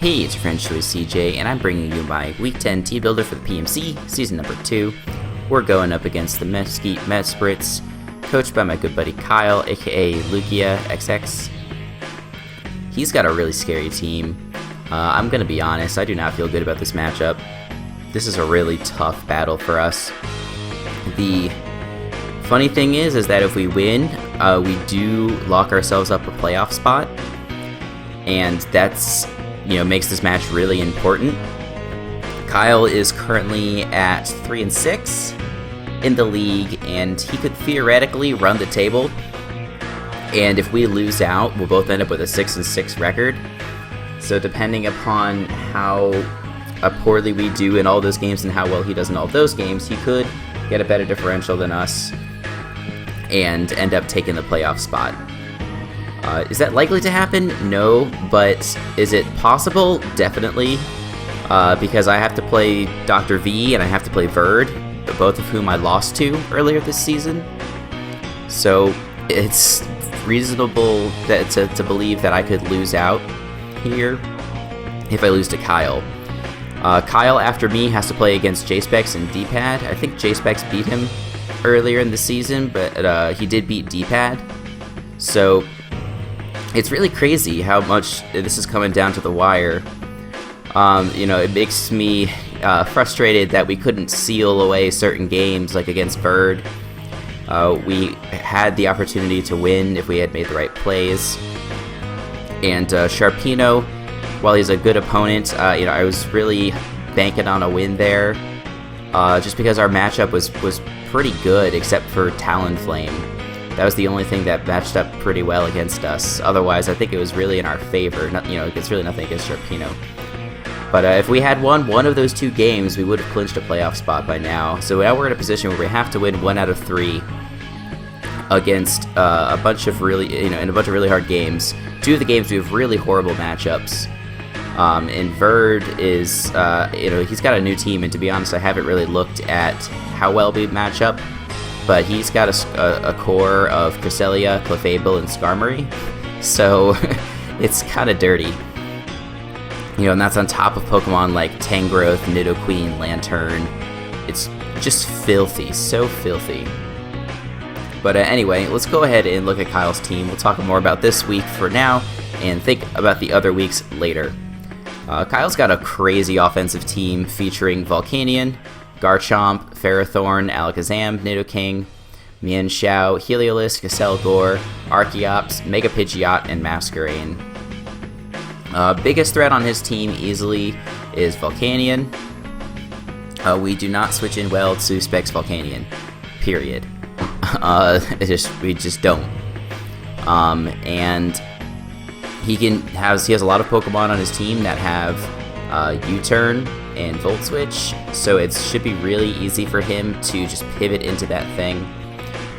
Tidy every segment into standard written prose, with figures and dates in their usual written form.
Hey, it's your friend Choice CJ, and I'm bringing you my Week 10 team builder for the PMC, season number 2. We're going up against the Mesquite Mesprits, coached by my good buddy Kyle, aka Lugia XX. He's got a really scary team. I'm going to be honest, I do not feel good about this matchup. This is a really tough battle for us. The funny thing is that if we win, we do lock ourselves up a playoff spot, and that's makes this match really important. Kyle is currently at 3-6 in the league, and he could theoretically run the table. And if we lose out, we'll both end up with a 6-6 record. So depending upon how poorly we do in all those games and how well he does in all those games, he could get a better differential than us and end up taking the playoff spot. Is that likely to happen? No, but is it possible? Definitely, because I have to play Dr. V and I have to play Verd, both of whom I lost to earlier this season. So it's reasonable to believe that I could lose out here if I lose to Kyle. Kyle, after me, has to play against JSpecs and D-Pad. I think JSpecs beat him earlier in the season, but he did beat D-Pad. So it's really crazy how much this is coming down to the wire. It makes me frustrated that we couldn't seal away certain games, like against Bird. We had the opportunity to win if we had made the right plays. And Sharpino, while he's a good opponent, I was really banking on a win there, just because our matchup was pretty good, except for Talonflame. That was the only thing that matched up pretty well against us. Otherwise, I think it was really in our favor. It's really nothing against Sharpino. But if we had won one of those two games, we would have clinched a playoff spot by now. So now we're in a position where we have to win 1 out of 3 against a bunch of really, in a bunch of really hard games. 2 of the games we have really horrible matchups. And Verd is, he's got a new team, and to be honest, I haven't really looked at how well we match up. But he's got a core of Cresselia, Clefable, and Skarmory, so it's kind of dirty. And that's on top of Pokemon like Tangrowth, Nidoqueen, Lantern. It's just filthy, so filthy. But anyway, let's go ahead and look at Kyle's team. We'll talk more about this week for now, and think about the other weeks later. Kyle's got a crazy offensive team featuring Volcanion, Garchomp, Ferrothorn, Alakazam, Nidoking, Mienshao, Heliolisk, Caselgore, Archeops, Mega Pidgeot, and Masquerain. Biggest threat on his team easily is Volcanion. We do not switch in well to Specs Volcanion, period. We just don't. And he has a lot of Pokemon on his team that have U-Turn and Volt Switch, so it should be really easy for him to just pivot into that thing,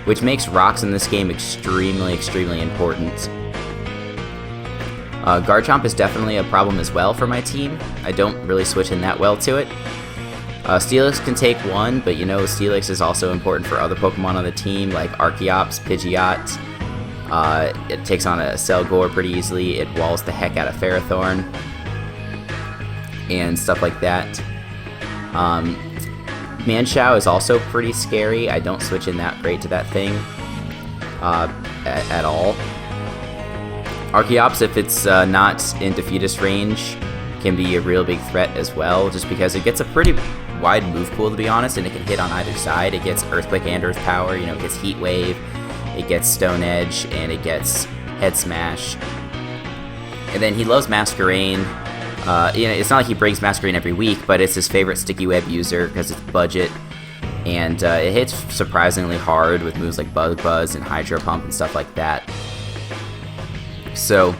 which makes rocks in this game extremely, extremely important. Garchomp is definitely a problem as well for my team. I don't really switch in that well to it. Steelix can take 1, but Steelix is also important for other Pokemon on the team, like Archeops, Pidgeot. It takes on a Caselgore pretty easily. It walls the heck out of Ferrothorn and stuff like that. Mienshao is also pretty scary. I don't switch in that great to that thing at all. Archeops, if it's not in Defeatist range, can be a real big threat as well, just because it gets a pretty wide move pool, to be honest, and it can hit on either side. It gets Earthquake and Earth Power, it gets Heat Wave, it gets Stone Edge, and it gets Head Smash. And then he loves Masquerain. It's not like he brings Masquerain every week, but it's his favorite Sticky Web user because it's budget, and it hits surprisingly hard with moves like Bug Buzz and Hydro Pump and stuff like that. So,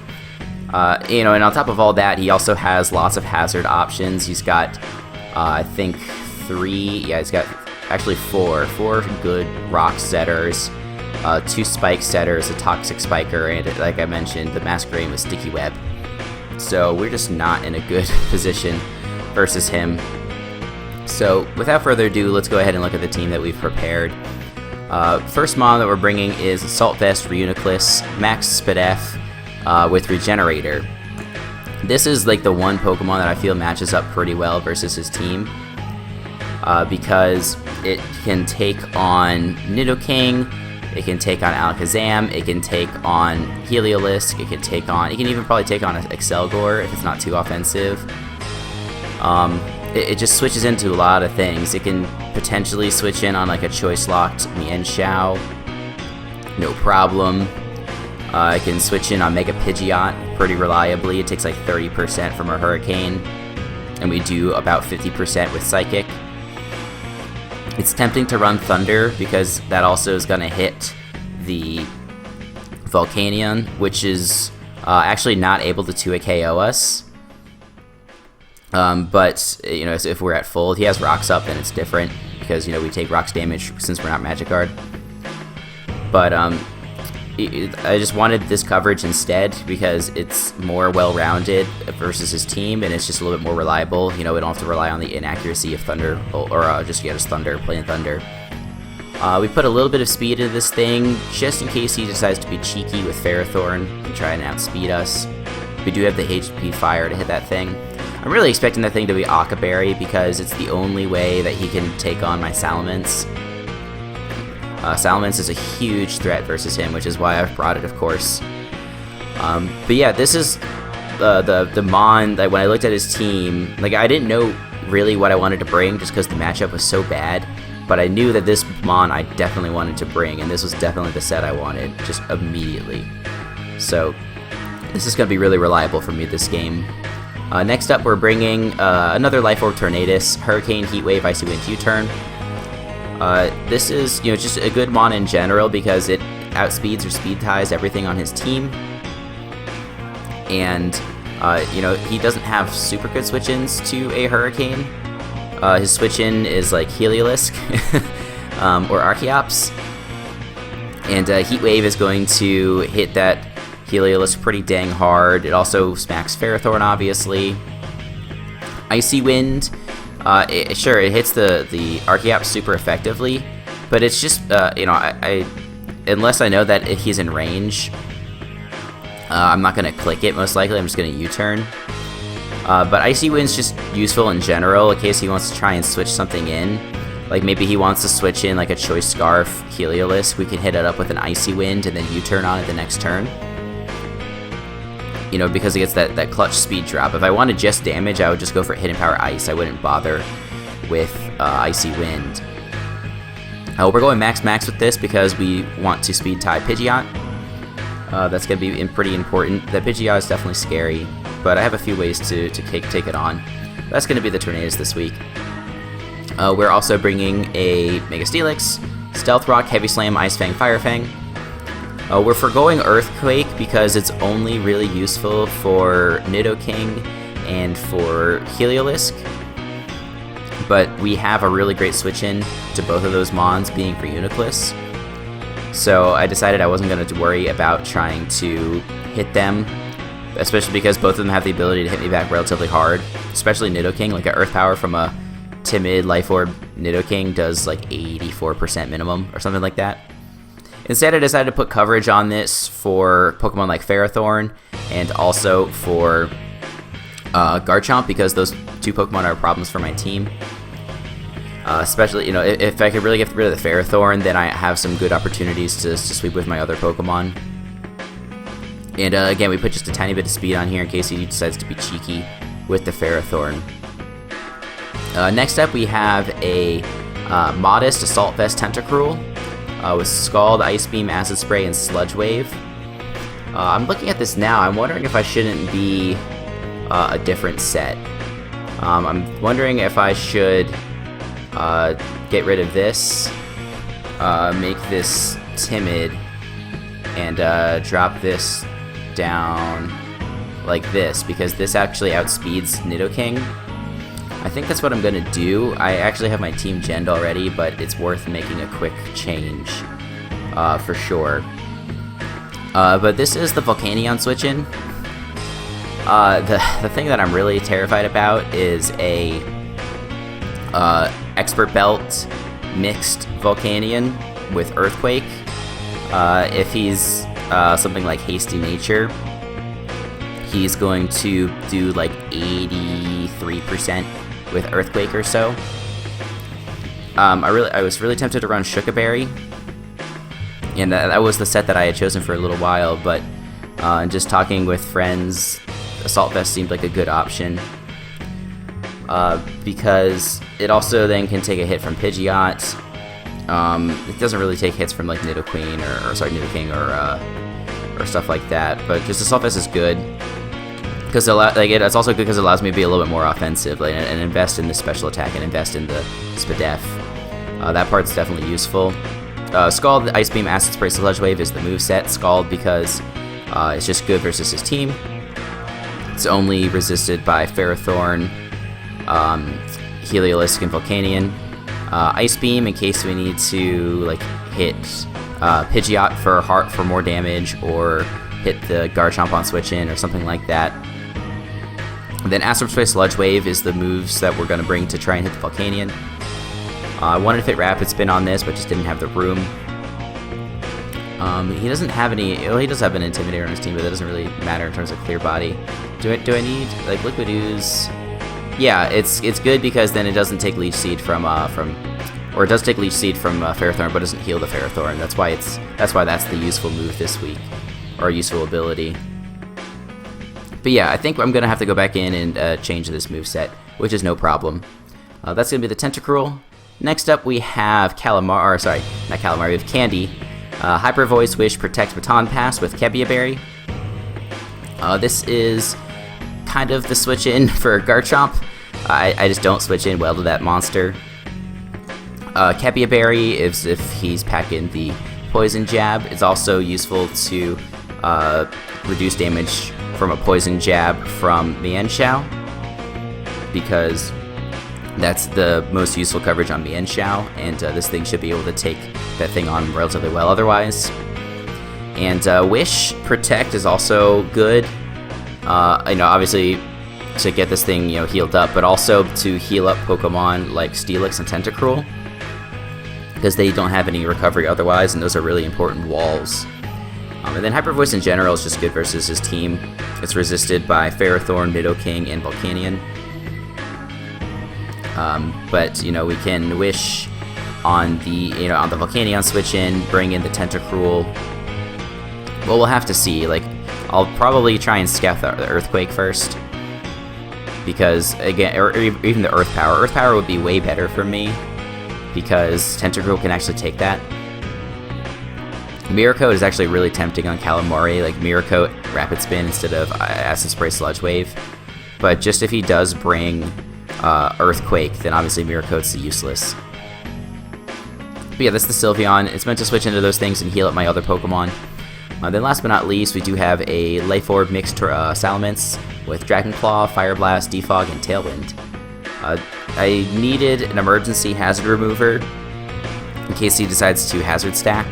and on top of all that, he also has lots of hazard options. He's got, I think, 4 good rock setters, 2 spike setters, a toxic spiker, and like I mentioned, the Masquerain with Sticky Web. So we're just not in a good position versus him. So without further ado, let's go ahead and look at the team that we've prepared. First mon that we're bringing is Assault Vest Reuniclus, Max Spadef with Regenerator. This is like the one Pokemon that I feel matches up pretty well versus his team. Because it can take on Nidoking, it can take on Alakazam, it can take on Heliolisk, it can even probably take on Excelgor if it's not too offensive. It just switches into a lot of things. It can potentially switch in on like a choice-locked Mienshao, no problem. It can switch in on Mega Pidgeot pretty reliably. It takes like 30% from a Hurricane, and we do about 50% with Psychic. It's tempting to run Thunder because that also is going to hit the Volcanion, which is actually not able to 2-hit KO us. But, you know, if we're at full, he has Rocks up, then it's different because, you know, we take Rocks damage since we're not Magic Guard. But I just wanted this coverage instead because it's more well-rounded versus his team, and it's just a little bit more reliable. You know, we don't have to rely on the inaccuracy of Thunder, or just get us Thunder, playing Thunder. We put a little bit of speed into this thing, just in case he decides to be cheeky with Ferrothorn and try and outspeed us. We do have the HP Fire to hit that thing. I'm really expecting that thing to be Aqua Berry because it's the only way that he can take on my Salamence. Salamence is a huge threat versus him, which is why I've brought it, of course. But yeah, this is the Mon that when I looked at his team, like I didn't know really what I wanted to bring just because the matchup was so bad, but I knew that this Mon I definitely wanted to bring, and this was definitely the set I wanted, just immediately. So this is going to be really reliable for me this game. Next up, we're bringing another Life Orb Tornadus, Hurricane, Heat Wave, Icy Wind, U-Turn. This is, you know, just a good Mon in general because it outspeeds or speed ties everything on his team. And, you know, he doesn't have super good switch-ins to a Hurricane. His switch-in is like Heliolisk or Archeops. And Heat Wave is going to hit that Heliolisk pretty dang hard. It also smacks Ferrothorn, obviously. Icy Wind, sure, it hits the Archeops super effectively, but it's just, you know, I unless I know that he's in range, I'm not going to click it, most likely. I'm just going to U-turn. But Icy Wind's just useful in general in case he wants to try and switch something in. Like maybe he wants to switch in like a Choice Scarf Heliolisk. We can hit it up with an Icy Wind and then U-turn on it the next turn. You know, because it gets that clutch speed drop. If I wanted just damage, I would just go for Hidden Power Ice. I wouldn't bother with Icy Wind. We're going max with this because we want to speed tie Pidgeot. That's going to be pretty important. That Pidgeot is definitely scary, but I have a few ways to take it on. That's going to be the Tornadus this week. We're also bringing a Mega Steelix, Stealth Rock, Heavy Slam, Ice Fang, Fire Fang. We're foregoing Earthquake because it's only really useful for Nidoking and for Heliolisk. But we have a really great switch-in to both of those Mons being for Uniclus. So I decided I wasn't going to worry about trying to hit them, especially because both of them have the ability to hit me back relatively hard, especially Nidoking. Like an Earth Power from a timid Life Orb Nidoking does like 84% minimum or something like that. Instead, I decided to put coverage on this for Pokemon like Ferrothorn and also for Garchomp because those two Pokemon are problems for my team. Especially, you know, if I could really get rid of the Ferrothorn, then I have some good opportunities to sweep with my other Pokemon. And again, we put just a tiny bit of speed on here in case he decides to be cheeky with the Ferrothorn. Next up, we have a modest Assault Vest Tentacruel with Scald, Ice Beam, Acid Spray, and Sludge Wave. I'm looking at this now. I'm wondering if I shouldn't be a different set. I'm wondering if I should get rid of this, make this timid, and drop this down like this, because this actually outspeeds Nidoking. I think that's what I'm going to do. I actually have my team genned already, but it's worth making a quick change for sure. But this is the Volcanion switch-in. The thing that I'm really terrified about is a Expert Belt mixed Volcanion with Earthquake. If he's something like Hasty Nature, he's going to do like 83% with Earthquake or so. I was really tempted to run Shookaberry, and that was the set that I had chosen for a little while, but just talking with friends, Assault Vest seemed like a good option, because it also then can take a hit from Pidgeot. It doesn't really take hits from like Nidoking or stuff like that, but just Assault Vest is good. Because it's also good because it allows me to be a little bit more offensive, and invest in the special attack and invest in the Spadef. That part's definitely useful. Scald, Ice Beam, Acid Spray, Sludge Wave is the moveset. Scald because it's just good versus his team. It's only resisted by Ferrothorn, Heliolisk, and Volcanion. Ice Beam in case we need to like hit Pidgeot for more damage, or hit the Garchomp on switch in or something like that. And then Acid Spray, Sludge Wave is the moves that we're going to bring to try and hit the Volcanion. I wanted to fit Rapid Spin on this, but just didn't have the room. He doesn't have any. Well, he does have an Intimidator on his team, but that doesn't really matter in terms of Clear Body. Do I need like Liquid Ooze? Yeah, it's good because then it doesn't take Leech Seed or it does take Leech Seed from Ferrothorn, but doesn't heal the Ferrothorn. That's why that's the useful move this week, or a useful ability. But yeah, I think I'm gonna have to go back in and change this moveset, which is no problem. That's gonna be the Tentacruel. Next up, we have we have Candy. Hyper Voice, Wish, Protect, Baton Pass with Kebia Berry. This is kind of the switch in for Garchomp. I just don't switch in well to that monster. Kebia Berry is if he's packing the Poison Jab. It's also useful to reduce damage from a Poison Jab from Mienshao, because that's the most useful coverage on Mienshao, and this thing should be able to take that thing on relatively well otherwise. And Wish, Protect is also good. Obviously to get this thing healed up, but also to heal up Pokemon like Steelix and Tentacruel, because they don't have any recovery otherwise, and those are really important walls. And then Hyper Voice in general is just good versus his team. It's resisted by Ferrothorn, Nidoking, and Volcanion. But we can Wish on the Volcanion switch in, bring in the Tentacruel. Well, we'll have to see. Like, I'll probably try and scout the Earthquake first, because again, or even the Earth Power. Earth Power would be way better for me because Tentacruel can actually take that. Mirror Coat is actually really tempting on Calamari, like Mirror Coat, Rapid Spin instead of Acid Spray, Sludge Wave. But just if he does bring Earthquake, then obviously Mirror Coat's useless. But yeah, that's the Sylveon. It's meant to switch into those things and heal up my other Pokemon. Then last but not least, we do have a Life Orb mixed Salamence with Dragon Claw, Fire Blast, Defog, and Tailwind. I needed an emergency hazard remover in case he decides to hazard stack.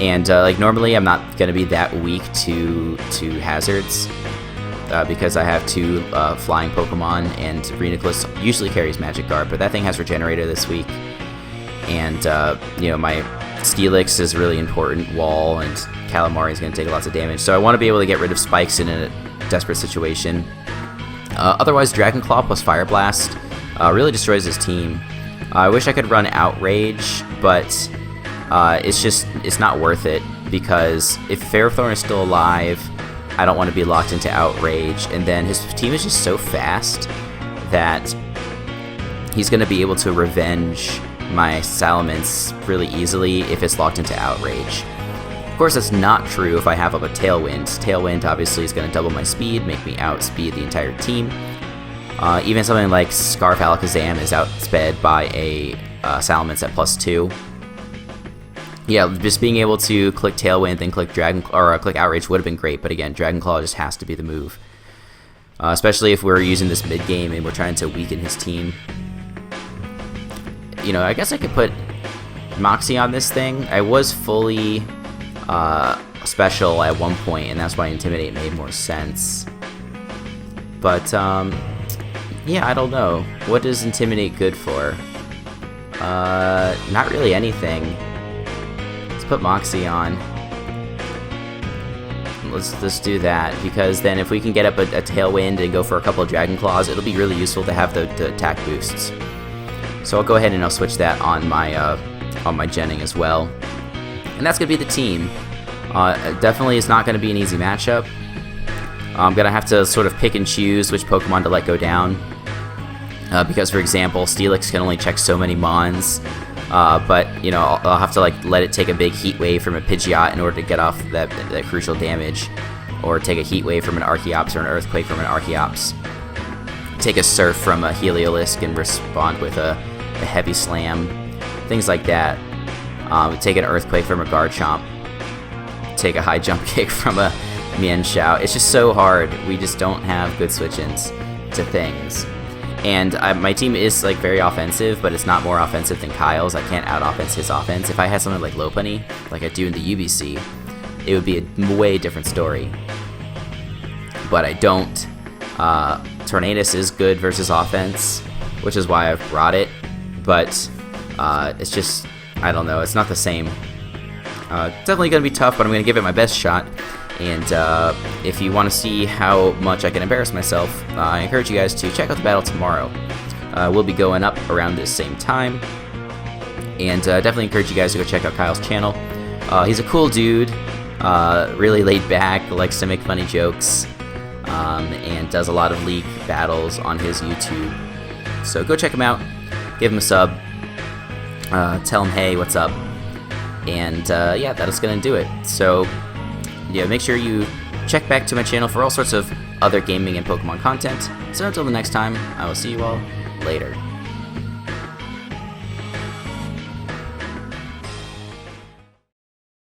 And normally I'm not going to be that weak to hazards, because I have two flying Pokemon, and Reuniclus usually carries Magic Guard, but that thing has Regenerator this week. And my Steelix is a really important wall, and Calamari is going to take lots of damage, so I want to be able to get rid of spikes in a desperate situation. Otherwise, Dragon Claw plus Fire Blast really destroys his team. I wish I could run Outrage, but it's not worth it, because if Ferrothorn is still alive, I don't want to be locked into Outrage, and then his team is just so fast that he's going to be able to revenge my Salamence really easily if it's locked into Outrage. Of course, that's not true if I have up a Tailwind. Tailwind obviously is going to double my speed, make me outspeed the entire team. Even something like Scarf Alakazam is outsped by a Salamence at +2. Yeah, just being able to click Tailwind and click click Outrage would have been great, but again, Dragon Claw just has to be the move. Especially if we're using this mid-game and we're trying to weaken his team. I guess I could put Moxie on this thing. I was fully special at one point, and that's why Intimidate made more sense. But, yeah, I don't know. What is Intimidate good for? Not really anything. Let's put Moxie on. let's do that, because then if we can get up a Tailwind and go for a couple of Dragon Claws, it'll be really useful to have the attack boosts. So I'll go ahead and I'll switch that on my Jenning as well. And that's going to be the team. Definitely is not going to be an easy matchup. I'm going to have to sort of pick and choose which Pokemon to let go down. Because, for example, Steelix can only check so many Mons. But, you know, I'll have to like let it take a big Heat Wave from a Pidgeot in order to get off that crucial damage. Or take a Heat Wave from an Archeops or an Earthquake from an Archeops. Take a Surf from a Heliolisk and respond with a Heavy Slam. Things like that. Take an Earthquake from a Garchomp. Take a High Jump Kick from a Mienshao. It's just so hard. We just don't have good switch-ins to things. And my team is like very offensive, but it's not more offensive than Kyle's. I can't out-offense his offense. If I had something like Lopunny, like I do in the UBC, it would be a way different story. But I don't. Tornadus is good versus offense, which is why I've brought it. But it's just, I don't know, it's not the same. Definitely going to be tough, but I'm going to give it my best shot. And if you want to see how much I can embarrass myself, I encourage you guys to check out the battle tomorrow. We'll be going up around this same time. And definitely encourage you guys to go check out Kyle's channel. He's a cool dude, really laid back, likes to make funny jokes, and does a lot of League battles on his YouTube. So go check him out, give him a sub, tell him, hey, what's up? And yeah, that is going to do it. So yeah, make sure you check back to my channel for all sorts of other gaming and Pokemon content. So until the next time, I will see you all later.